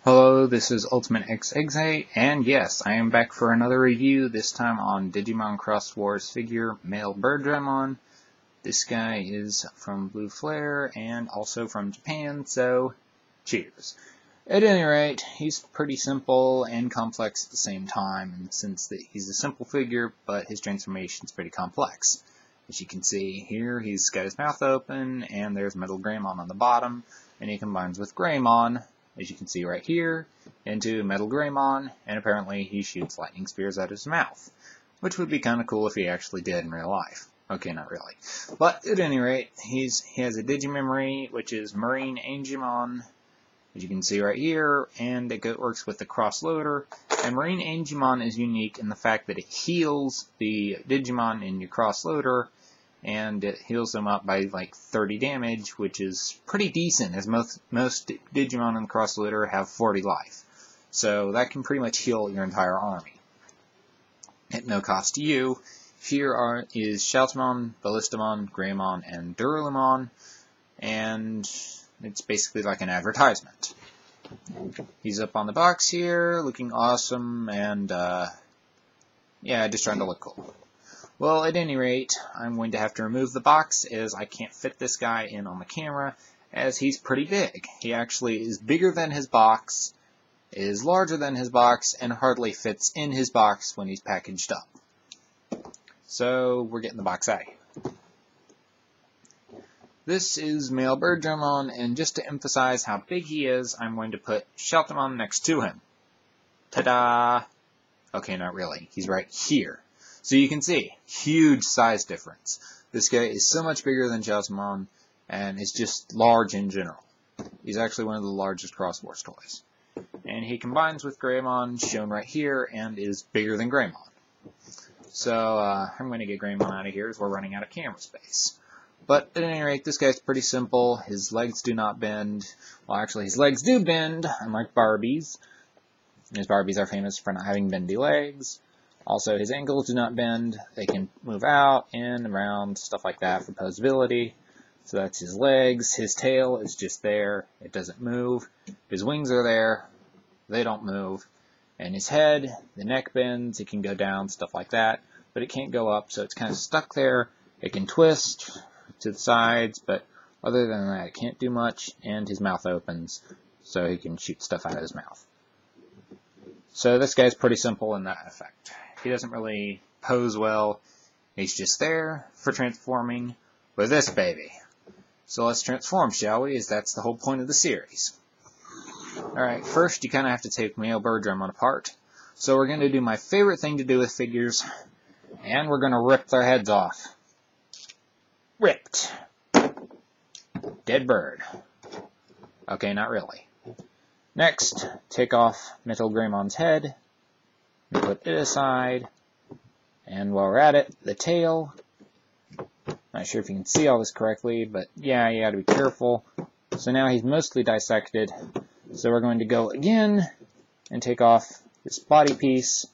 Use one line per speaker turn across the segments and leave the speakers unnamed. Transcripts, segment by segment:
Hello, this is Ultimate XXA, and yes, I am back for another review, this time on Digimon Cross Wars figure Mailbirdramon. This guy is from Blue Flare, and also from Japan, so cheers. At any rate, he's pretty simple and complex at the same time, in the sense that he's a simple figure, but his transformation's pretty complex. As you can see here, he's got his mouth open, and there's Metalgramon on the bottom, and he combines with Greymon, as you can see right here, into Metalgramon, and apparently he shoots lightning spears out of his mouth, which would be kind of cool if he actually did in real life. Okay, not really. But at any rate, he has a Digimemory, which is Marine Angemon, as you can see right here, and it works with the cross-loader. And Marine Angemon is unique in the fact that it heals the Digimon in your cross-loader, and it heals them up by like 30 damage, which is pretty decent, as most Digimon in the cross-loader have 40 life. So that can pretty much heal your entire army at no cost to you. Here is Shoutamon, Ballistamon, Greymon, and Duralumon, and it's basically like an advertisement. He's up on the box here, looking awesome, and yeah, just trying to look cool. Well, at any rate, I'm going to have to remove the box, as I can't fit this guy in on the camera, as he's pretty big. He actually is bigger than his box, is larger than his box, and hardly fits in his box when he's packaged up. So, we're getting the box out of here. This is Mailbirdramon, and just to emphasize how big he is, I'm going to put Shoutamon next to him. Ta-da! Okay, not really. He's right here. So you can see, huge size difference. This guy is so much bigger than Shoutamon, and is just large in general. He's actually one of the largest Cross Wars toys. And he combines with Greymon, shown right here, and is bigger than Greymon. So, I'm going to get Greymon out of here, as we're running out of camera space. But, at any rate, this guy's pretty simple. His legs do not bend. Well, actually, his legs do bend, unlike Barbie's. His Barbies are famous for not having bendy legs. Also, his ankles do not bend. They can move out, in, around, stuff like that for Poseability. So that's his legs. His tail is just there. It doesn't move. His wings are there. They don't move. And his head, the neck bends. It can go down, stuff like that. But it can't go up, so it's kind of stuck there. It can twist to the sides, but other than that, it can't do much. And his mouth opens, so he can shoot stuff out of his mouth. So this guy's pretty simple in that effect. He doesn't really pose well. He's just there for transforming with this baby. So let's transform, shall we? As that's the whole point of the series. Alright, first you kind of have to take Mailbirdramon apart. So we're going to do my favorite thing to do with figures, and we're going to rip their heads off. Ripped. Dead bird. Okay, not really. Next, take off Metalgramon's head, and put it aside, and while we're at it, the tail. Not sure if you can see all this correctly, but yeah, you gotta be careful. So now he's mostly dissected, so we're going to go again, and take off this body piece,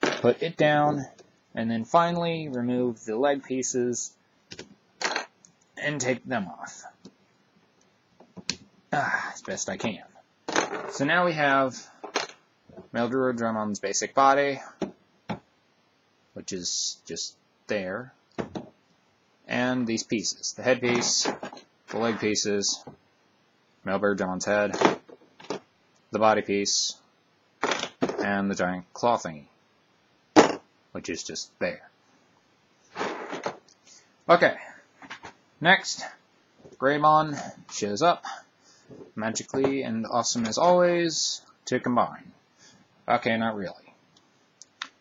put it down, and then finally remove the leg pieces, and take them off. As best I can. So now we have Mailbirdramon's basic body, which is just there, and these pieces. The head piece, the leg pieces, Mailbirdramon's head, the body piece, and the giant claw thingy, which is just there. Okay, next, Greymon shows up, magically and awesome as always, to combine. Okay, not really.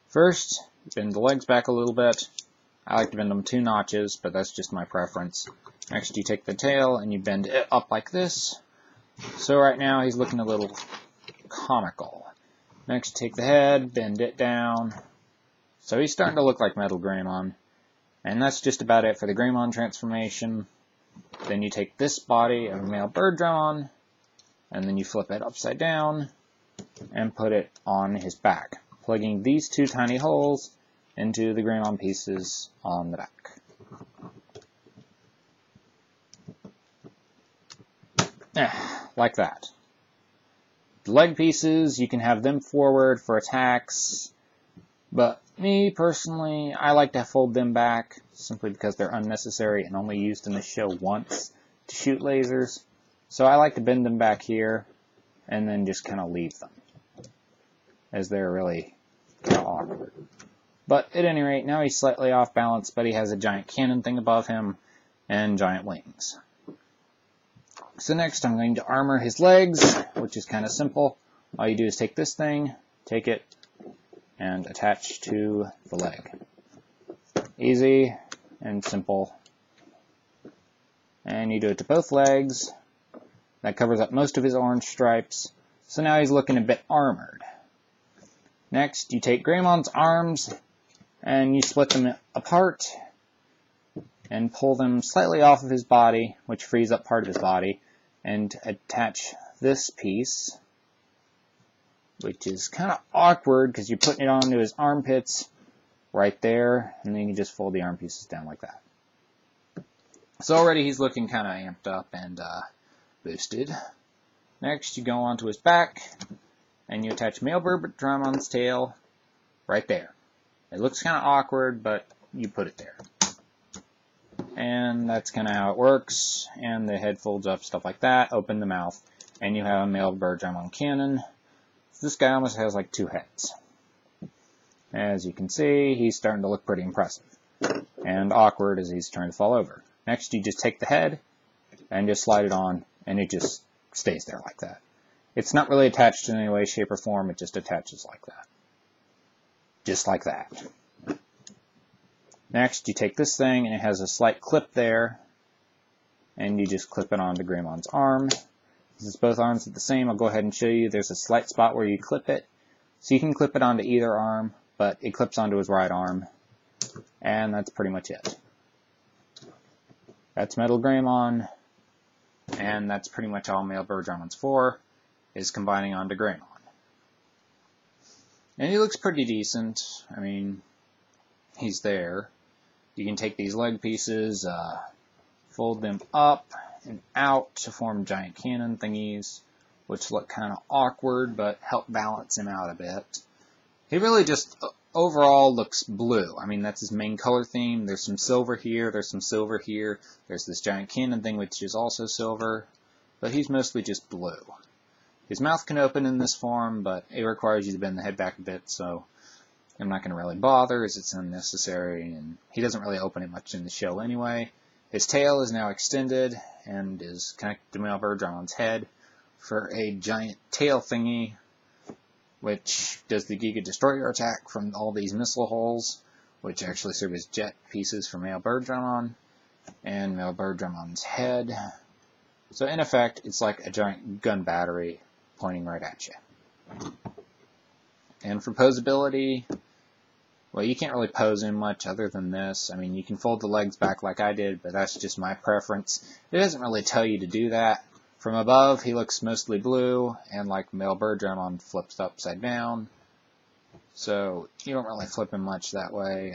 First, bend the legs back a little bit. I like to bend them 2 notches, but that's just my preference. Next, you take the tail and you bend it up like this. So right now, he's looking a little comical. Next, take the head, bend it down. So he's starting to look like Metalgramon. And that's just about it for the Greymon transformation. Then you take this body of Mailbirdramon, and then you flip it upside down, and put it on his back, plugging these 2 tiny holes into the Greymon pieces on the back. Like that. The leg pieces, you can have them forward for attacks, but me personally, I like to fold them back simply because they're unnecessary and only used in the show once to shoot lasers. So I like to bend them back here and then just kind of leave them, as they're really kind of awkward. But at any rate, now he's slightly off balance, but he has a giant cannon thing above him and giant wings. So next I'm going to armor his legs, which is kind of simple. All you do is take this thing, take it, and attach to the leg. Easy and simple. And you do it to both legs. That covers up most of his orange stripes. So now he's looking a bit armored. Next, you take Greymon's arms and you split them apart and pull them slightly off of his body, which frees up part of his body, and attach this piece, which is kind of awkward because you're putting it onto his armpits right there, and then you can just fold the arm pieces down like that. So already he's looking kind of amped up and boosted. Next, you go onto his back, and you attach Mailbirdramon's tail right there. It looks kind of awkward, but you put it there. And that's kind of how it works, and the head folds up, stuff like that, open the mouth, and you have a Mailbirdramon cannon. This guy almost has like 2 heads. As you can see, he's starting to look pretty impressive, and awkward as he's starting to fall over. Next, you just take the head, and just slide it on, and it just stays there like that. It's not really attached in any way, shape, or form, it just attaches like that. Just like that. Next, you take this thing, and it has a slight clip there, and you just clip it onto Greymon's arm. Since both arms are the same, I'll go ahead and show you. There's a slight spot where you clip it. So you can clip it onto either arm, but it clips onto his right arm. And that's pretty much it. That's Metal Greymon, and that's pretty much all Mailbirdраmon's for, is combining onto Greymon. And he looks pretty decent. I mean, he's there. You can take these leg pieces, fold them up and out to form giant cannon thingies, which look kind of awkward, but help balance him out a bit. He really just overall looks blue. I mean, that's his main color theme. There's some silver here, there's some silver here. There's this giant cannon thing, which is also silver, but he's mostly just blue. His mouth can open in this form, but it requires you to bend the head back a bit, so I'm not going to really bother, as it's unnecessary, and he doesn't really open it much in the show anyway. His tail is now extended and is connected to Mailbirdраmon's head for a giant tail thingy, which does the Giga Destroyer attack from all these missile holes, which actually serve as jet pieces for Mailbirdramon and Mailbirdраmon's head. So in effect, it's like a giant gun battery pointing right at you. And for Poseability, well, you can't really pose him much other than this. I mean, you can fold the legs back like I did, but that's just my preference. It doesn't really tell you to do that. From above, he looks mostly blue, and like Mailbirdramon flips upside down. So you don't really flip him much that way.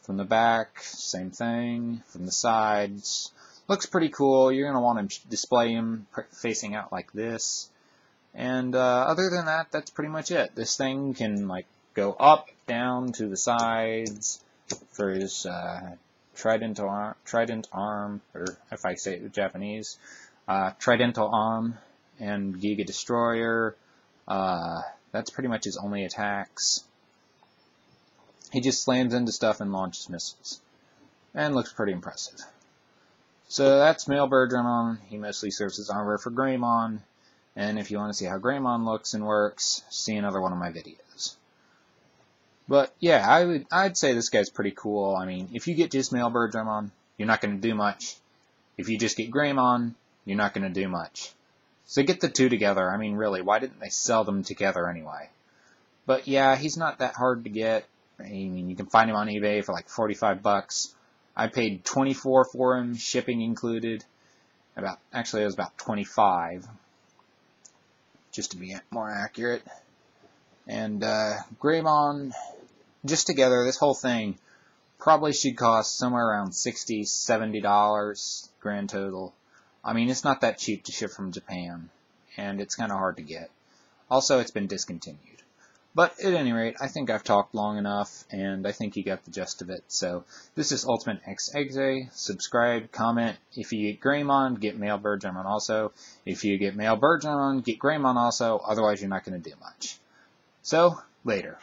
From the back, same thing. From the sides, looks pretty cool. You're going to want to display him facing out like this. And other than that, that's pretty much it. This thing can like go up, down, to the sides for his trident arm, or if I say it in Japanese, tridental arm and Giga Destroyer. That's pretty much his only attacks. He just slams into stuff and launches missiles, and looks pretty impressive. So that's Mailbirdramon. He mostly serves as armor for Greymon, and if you want to see how Greymon looks and works, see another one of my videos. But yeah, I'd say this guy's pretty cool. I mean, if you get just Mailbirdramon, you're not going to do much. If you just get Greymon, you're not going to do much. So get the two together. I mean, really, why didn't they sell them together anyway? But yeah, he's not that hard to get. I mean, you can find him on eBay for like 45 bucks. I paid $24 for him, shipping included. Actually, it was about 25, just to be more accurate. And Greymon, just together, this whole thing probably should cost somewhere around $60, $70 grand total. I mean, it's not that cheap to ship from Japan, and it's kind of hard to get. Also, it's been discontinued. But at any rate, I think I've talked long enough, and I think you got the gist of it. So, this is Ultimate X Exe. Subscribe, comment. If you get Greymon, get Mailbirdramon also. If you get Mailbirdramon, get Greymon also. Otherwise, you're not going to do much. So, later.